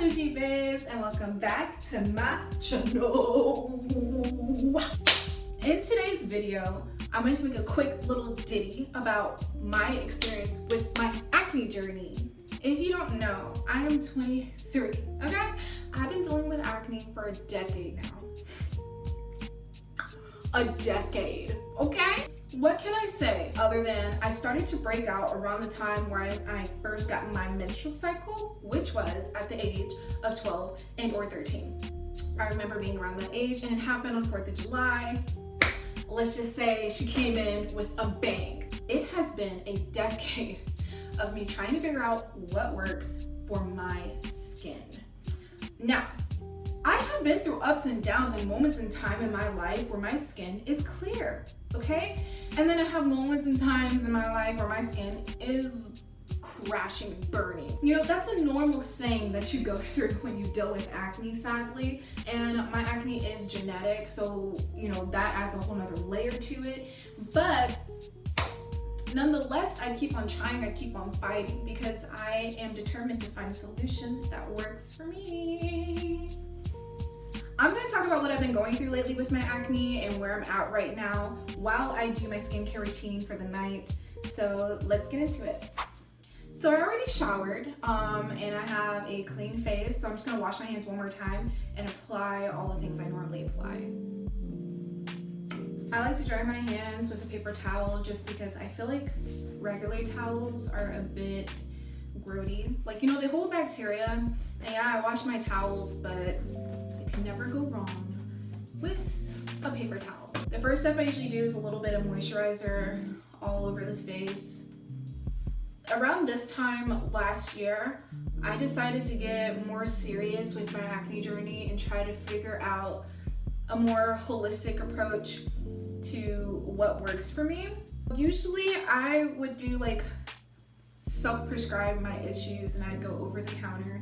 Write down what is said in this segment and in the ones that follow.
bougie babes, and welcome back to my channel. In today's video, I'm going to make a quick little ditty about my experience with my acne journey. If you don't know, I am 23, okay? I've been dealing with acne for a decade now. A decade, okay? What can I say other than I started to break out around the time where I first got my menstrual cycle, which was at the age of 12 and or 13. I remember being around that age, and it happened on 4th of July. Let's just say she came in with a bang. It has been a decade of me trying to figure out what works for my skin. Now, I have been through ups and downs and moments in time in my life where my skin is clear, okay? And then I have moments and times in my life where my skin is crashing and burning. You know, that's a normal thing that you go through when you deal with acne, sadly. And my acne is genetic, so, you know, that adds a whole nother layer to it. But nonetheless, I keep on trying, I keep on fighting, because I am determined to find a solution that works for me. I'm going to talk about what I've been going through lately with my acne and where I'm at right now while I do my skincare routine for the night. So let's get into it. So I already showered and I have a clean face, so I'm just going to wash my hands one more time and apply all the things I normally apply. I like to dry my hands with a paper towel just because I feel like regular towels are a bit grody. Like, you know, they hold bacteria, and yeah, I wash my towels, but can never go wrong with a paper towel. The first step I usually do is a little bit of moisturizer all over the face. Around this time last year, I decided to get more serious with my acne journey and try to figure out a more holistic approach to what works for me. Usually I would do like self-prescribe my issues, and I'd go over the counter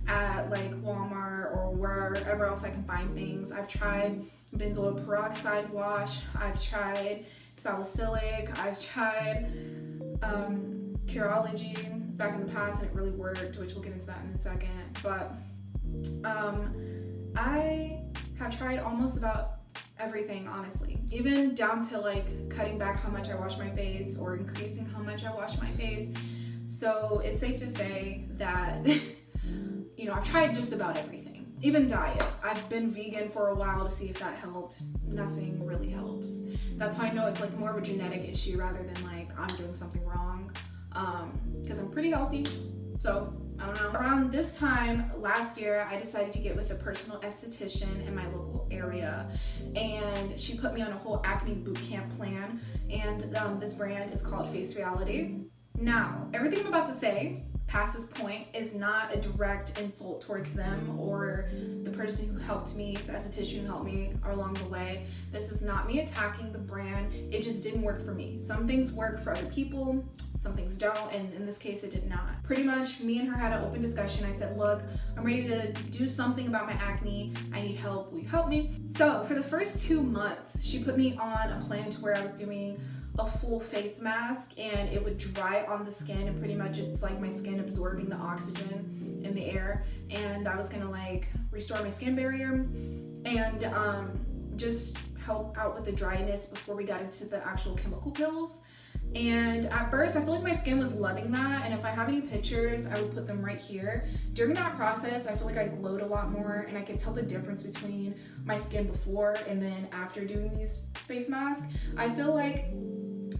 at like Walmart or wherever else I can find things. I've tried benzoyl peroxide wash, I've tried salicylic, I've tried Curology back in the past, and it really worked, which we'll get into that in a second. But I have tried almost about everything, honestly, even down to like cutting back how much I wash my face or increasing how much I wash my face. So it's safe to say that you know, I've tried just about everything, even diet. I've been vegan for a while to see if that helped. Nothing really helps. That's how I know it's like more of a genetic issue rather than like I'm doing something wrong, because I'm pretty healthy. So I don't know. Around this time last year, I decided to get with a personal esthetician in my local area, and she put me on a whole acne boot camp plan, and this brand is called Face Reality. Now, everything I'm about to say past this point is not a direct insult towards them or the person who helped me, the esthetician who helped me along the way. This is not me attacking the brand. It just didn't work for me. Some things work for other people, some things don't, and in this case it did not. Pretty much me and her had an open discussion. I said, look, I'm ready to do something about my acne. I need help. Will you help me? So for the first 2 months, she put me on a plan to where I was doing a full face mask, and it would dry on the skin, and pretty much it's like my skin absorbing the oxygen in the air, and that was gonna like restore my skin barrier and just help out with the dryness before we got into the actual chemical pills. And at first I feel like my skin was loving that, and if I have any pictures I would put them right here. During that process I feel like I glowed a lot more, and I could tell the difference between my skin before and then after doing these face masks. I feel like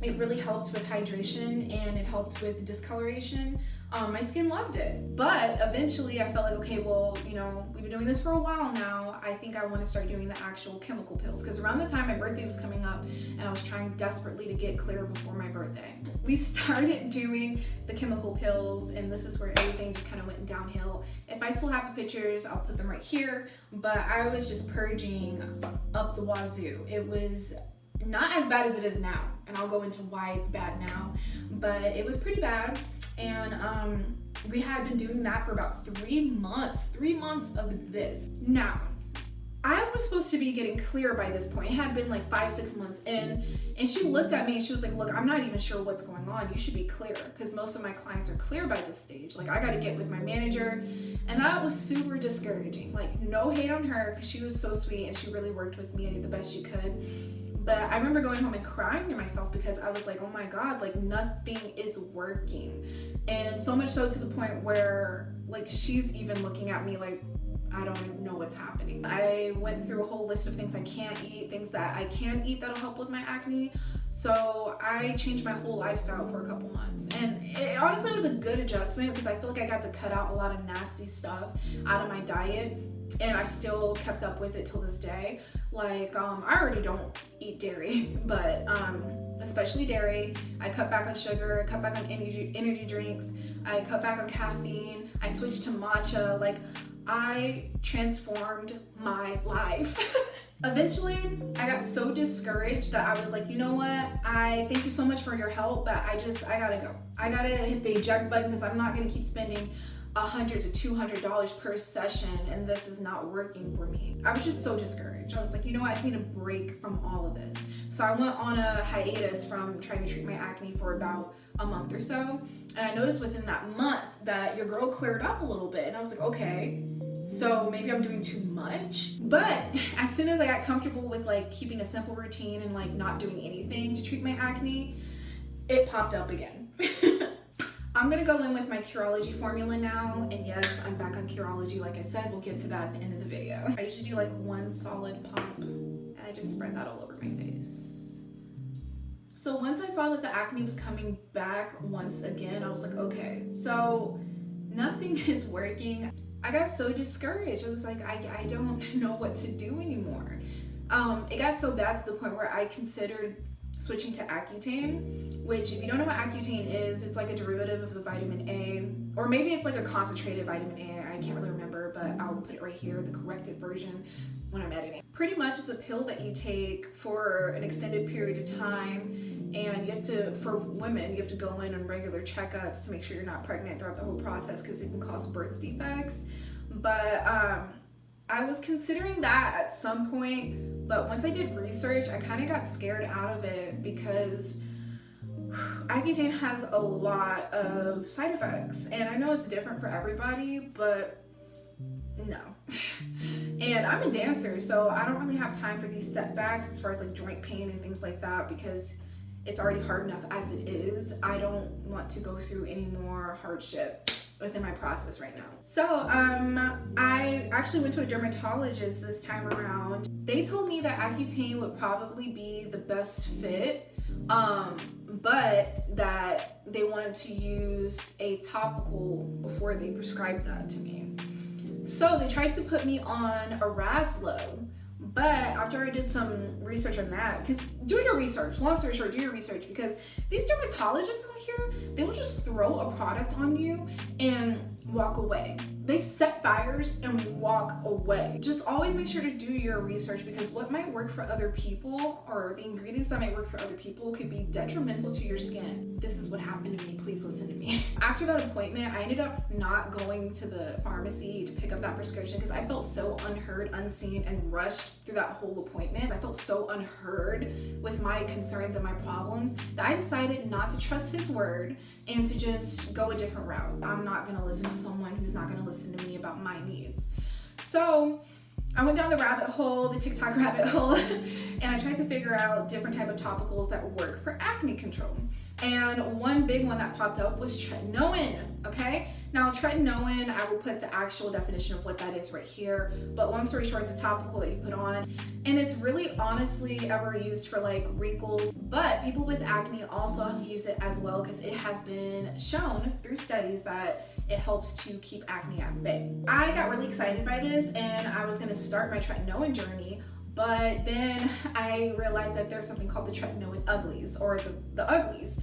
it really helped with hydration, and it helped with discoloration. My skin loved it. But eventually I felt like, okay, well, you know, we've been doing this for a while now. I think I want to start doing the actual chemical pills, because around the time my birthday was coming up and I was trying desperately to get clear before my birthday. We started doing the chemical pills, and this is where everything just kind of went downhill. If I still have the pictures, I'll put them right here, but I was just purging up the wazoo. It was not as bad as it is now, and I'll go into why it's bad now, but it was pretty bad. And we had been doing that for about 3 months of this. Now, I was supposed to be getting clear by this point. It had been like 5-6 months in, and she looked at me and she was like, look, I'm not even sure what's going on. You should be clear, because most of my clients are clear by this stage. Like, I got to get with my manager. And that was super discouraging. Like, no hate on her, because she was so sweet and she really worked with me the best she could. But I remember going home and crying to myself, because I was like, oh my God, like nothing is working. And so much so to the point where like she's even looking at me like, I don't know what's happening. I went through a whole list of things I can't eat, things that I can eat that'll help with my acne. So I changed my whole lifestyle for a couple months. And it honestly was a good adjustment, because I feel like I got to cut out a lot of nasty stuff out of my diet. And I've still kept up with it till this day. Like, I already don't eat dairy, but especially dairy. I cut back on sugar, I cut back on energy drinks, I cut back on caffeine, I switched to matcha. Like, I transformed my life. Eventually, I got so discouraged that I was like, you know what? I thank you so much for your help, but I gotta go. I gotta hit the eject button, because I'm not gonna keep spending $100 to $200 per session, and this is not working for me. I was just so discouraged. I was like, you know what? I just need a break from all of this. So I went on a hiatus from trying to treat my acne for about a month or so. And I noticed within that month that your girl cleared up a little bit. And I was like, okay, so maybe I'm doing too much. But as soon as I got comfortable with like keeping a simple routine and like not doing anything to treat my acne, it popped up again. I'm gonna go in with my Curology formula now, and yes, I'm back on Curology. Like I said, we'll get to that at the end of the video. I usually do like one solid pump, and I just spread that all over my face. So once I saw that the acne was coming back once again, I was like, okay, so nothing is working. I got so discouraged. I was like, I don't know what to do anymore. It got so bad to the point where I considered switching to Accutane, which if you don't know what Accutane is, it's like a derivative of the vitamin A, or maybe it's like a concentrated vitamin A, I can't really remember, but I'll put it right here, the corrected version when I'm editing. Pretty much it's a pill that you take for an extended period of time, and you have to, for women, you have to go in on regular checkups to make sure you're not pregnant throughout the whole process, because it can cause birth defects. But I was considering that at some point, but once I did research, I kind of got scared out of it, because Accutane has a lot of side effects, and I know it's different for everybody, but no. And I'm a dancer, so I don't really have time for these setbacks as far as like joint pain and things like that, because it's already hard enough as it is. I don't want to go through any more hardship within my process right now. So I actually went to a dermatologist this time around. They told me that Accutane would probably be the best fit, but that they wanted to use a topical before they prescribed that to me. So they tried to put me on a Razlo, but after I did some research on that, because do your research, long story short, do your research, because these dermatologists out here, they will just throw a product on you and walk away. They set fires and walk away. Just always make sure to do your research, because what might work for other people, or the ingredients that might work for other people, could be detrimental to your skin. This is what happened to me, please listen to me. After that appointment, I ended up not going to the pharmacy to pick up that prescription, because I felt so unheard, unseen, and rushed through that whole appointment. I felt so unheard with my concerns and my problems that I decided not to trust his word and to just go a different route. I'm not gonna listen to someone who's not gonna listen to me about my needs. So I went down the rabbit hole, the TikTok rabbit hole, and I tried to figure out different type of topicals that work for acne control. And one big one that popped up was tretinoin, okay? Now tretinoin, I will put the actual definition of what that is right here, but long story short, it's a topical that you put on, and it's really honestly ever used for like wrinkles, but people with acne also use it as well, because it has been shown through studies that it helps to keep acne at bay. I got really excited by this, and I was gonna start my tretinoin journey, but then I realized that there's something called the tretinoin uglies, or the uglies.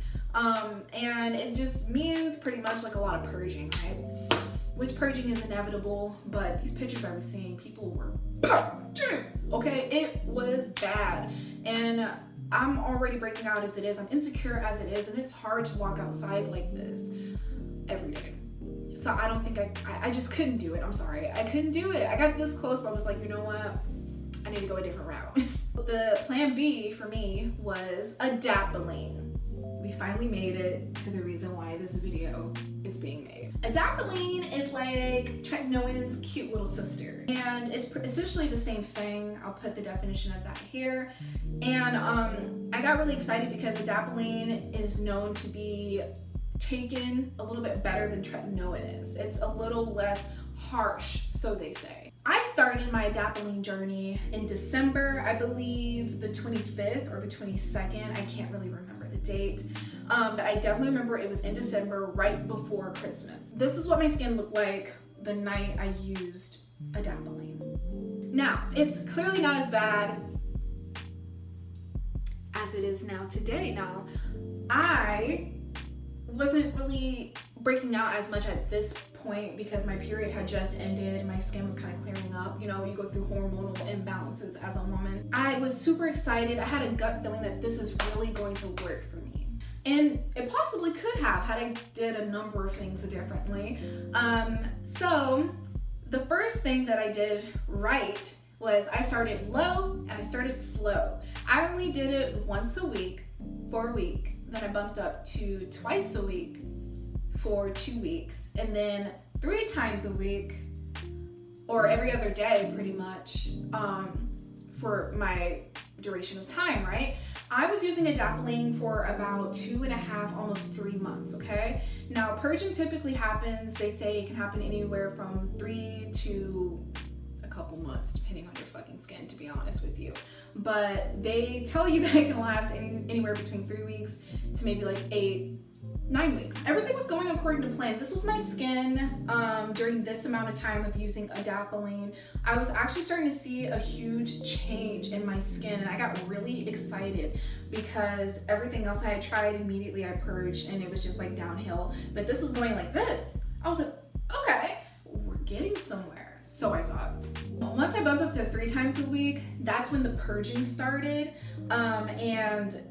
And it just means pretty much like a lot of purging, right? Which purging is inevitable, but these pictures I was seeing, people were purging, okay? It was bad, and I'm already breaking out as it is. I'm insecure as it is, and it's hard to walk outside like this every day. So I don't think I just couldn't do it. I'm sorry, I couldn't do it. I got this close, but I was like, you know what? I need to go a different route. The plan B for me was Adapalene. We finally made it to the reason why this video is being made. Adapalene is like tretinoin's cute little sister, and it's essentially the same thing. I'll put the definition of that here. And I got really excited because Adapalene is known to be taken a little bit better than tretinoin is. It's a little less harsh, so they say. I started my Adapalene journey in December, I believe the 25th or the 22nd. I can't really remember the date, but I definitely remember it was in December, right before Christmas. This is what my skin looked like the night I used Adapalene. Now, it's clearly not as bad as it is now today. Now, I wasn't really breaking out as much at this point because my period had just ended. My skin was kind of clearing up. You know, you go through hormonal imbalances as a woman. I was super excited. I had a gut feeling that this is really going to work for me. And it possibly could have had I did a number of things differently. So the first thing that I did right was I started low and I started slow. I only did it once a week for a week. Then I bumped up to twice a week for 2 weeks, and then 3 times a week, or every other day pretty much, for my duration of time, right? I was using Adapalene for about 2.5, almost 3 months, okay? Now, purging typically happens, they say it can happen anywhere from 3 to a couple months, depending on your fucking skin, to be honest with you. But they tell you that it can last anywhere between 3 weeks to maybe like 8-9 weeks. Everything was going according to plan. This was my skin during this amount of time of using Adapalene. I was actually starting to see a huge change in my skin, and I got really excited because everything else I had tried, immediately I purged and it was just like downhill. But this was going like this. I was like, okay, we're getting somewhere. So I thought. Once I bumped up to 3 times a week, that's when the purging started. And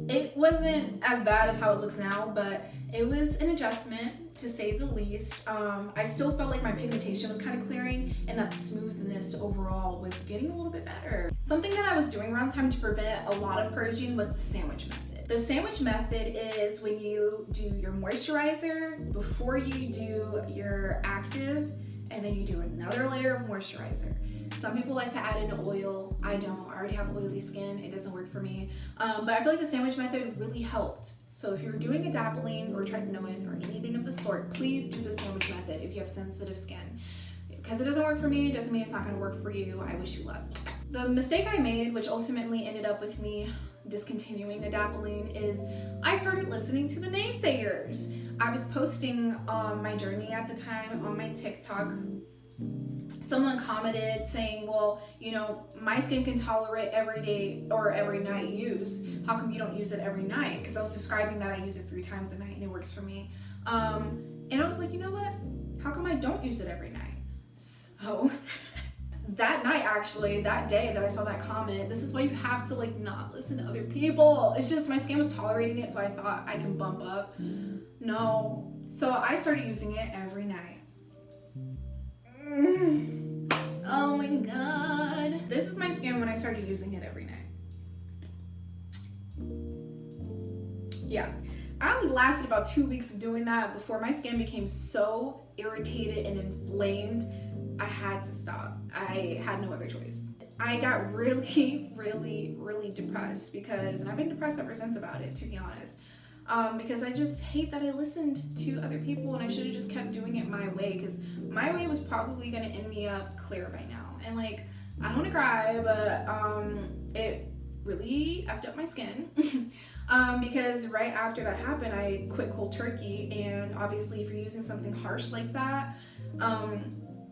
it wasn't as bad as how it looks now, but it was an adjustment to say the least. I still felt like my pigmentation was kind of clearing and that the smoothness overall was getting a little bit better. Something that I was doing around the time to prevent a lot of purging was the sandwich method. The sandwich method is when you do your moisturizer before you do your active, and then you do another layer of moisturizer. Some people like to add in oil. I don't. I already have oily skin. It doesn't work for me. But I feel like the sandwich method really helped. So if you're doing Adapalene or tretinoin or anything of the sort, please do the sandwich method if you have sensitive skin. Because it doesn't work for me, doesn't mean it's not gonna work for you. I wish you luck. The mistake I made, which ultimately ended up with me discontinuing Adapalene, is I started listening to the naysayers. I was posting my journey at the time on my TikTok. Someone commented saying, well, you know, my skin can tolerate every day or every night use. How come you don't use it every night? Because I was describing that I use it 3 times a night and it works for me. And I was like, you know what? How come I don't use it every night? So that night, actually, that day that I saw that comment, this is why you have to like not listen to other people. It's just my skin was tolerating it, so I thought I can bump up. No. So I started using it every night. Oh my god. This is my skin when I started using it every night. Yeah. I only lasted about 2 weeks of doing that before my skin became so irritated and inflamed. I had to stop. I had no other choice. I got really depressed because, and I've been depressed ever since about it, to be honest. Because I just hate that I listened to other people and I should have just kept doing it my way, because my way was probably gonna end me up clear by now. And like, I don't wanna cry, but it really effed up my skin. Because right after that happened, I quit cold turkey, and obviously if you're using something harsh like that,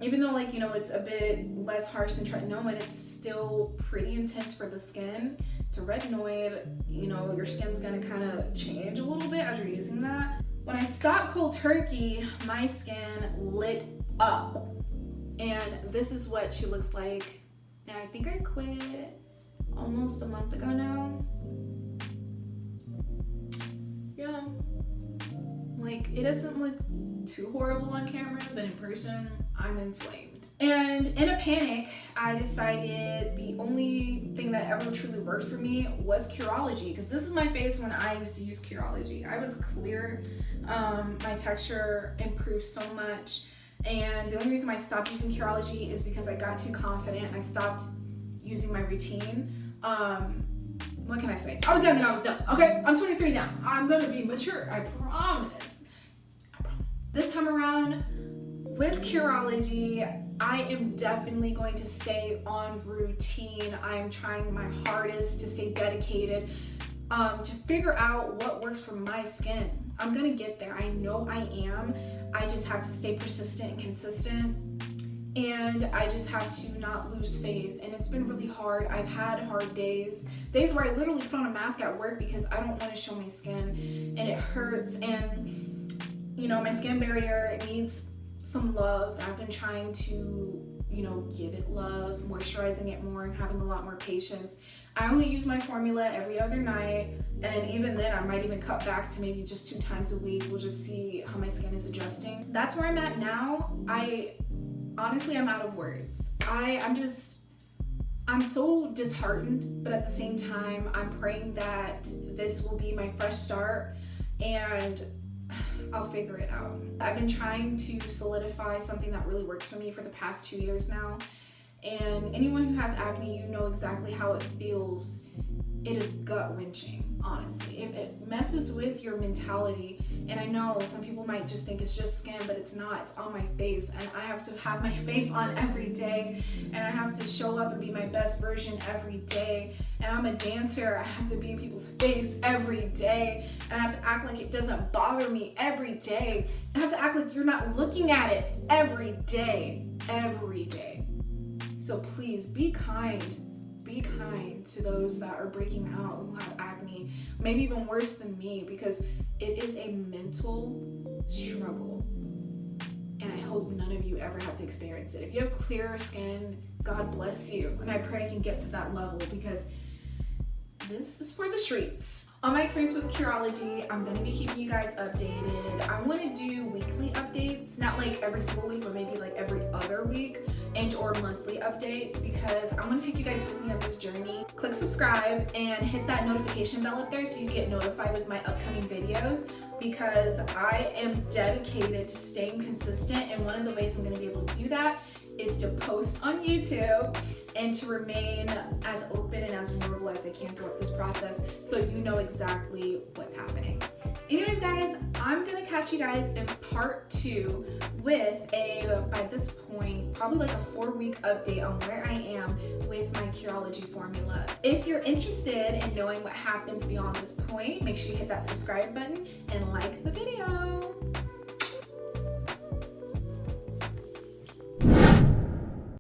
even though like, you know, it's a bit less harsh than tretinoin, it's still pretty intense for the skin. It's a retinoid, you know, your skin's gonna kind of change a little bit as you're using that. When I stopped cold turkey, my skin lit up. And this is what she looks like. And I think I quit almost a month ago now. Yeah. Like, it doesn't look too horrible on camera, but in person, I'm inflamed. And in a panic, I decided the only thing that ever truly worked for me was Curology, because this is my face when I used to use Curology. I was clear, my texture improved so much, and the only reason why I stopped using Curology is because I got too confident and I stopped using my routine. What can I say? I was young and I was dumb. Okay, I'm 23 now. I'm gonna be mature, I promise. This time around, with Curology, I am definitely going to stay on routine. I am trying my hardest to stay dedicated, to figure out what works for my skin. I'm gonna get there. I know I am. I just have to stay persistent and consistent. And I just have to not lose faith. And it's been really hard. I've had hard days where I literally put on a mask at work because I don't want to show my skin and it hurts. And you know, my skin barrier needs some love. I've been trying to, you know, give it love, moisturizing it more and having a lot more patience. I only use my formula every other night, and even then I might even cut back to maybe just 2 times a week. We'll just see how my skin is adjusting. That's where I'm at now. Honestly, I'm out of words. I'm so disheartened, but at the same time, I'm praying that this will be my fresh start and I'll figure it out. I've been trying to solidify something that really works for me for the past 2 years now. And anyone who has acne, you know exactly how it feels. It is gut-wrenching, honestly. It messes with your mentality. And I know some people might just think it's just skin, but it's not. It's on my face. And I have to have my face on every day. And I have to show up and be my best version every day. And I'm a dancer. I have to be in people's face every day. And I have to act like it doesn't bother me every day. I have to act like you're not looking at it every day. Every day. So please be kind. Be kind to those that are breaking out who have acne, maybe even worse than me, because it is a mental struggle. And I hope none of you ever have to experience it. If you have clearer skin, God bless you. And I pray I can get to that level, because this is for the streets. On my experience with Curology, I'm gonna be keeping you guys updated. I wanna do weekly updates, not like every single week, but maybe like every other week, and or monthly updates, because I wanna take you guys with me on this journey. Click subscribe and hit that notification bell up there so you get notified with my upcoming videos, because I am dedicated to staying consistent, and one of the ways I'm gonna be able to do that is to post on YouTube and to remain as open and as vulnerable as I can throughout this process, so you know exactly what's happening. Anyways, guys, I'm gonna catch you guys in part 2 with by this point, probably like a 4-week update on where I am with my Curology formula. If you're interested in knowing what happens beyond this point, make sure you hit that subscribe button and like the video.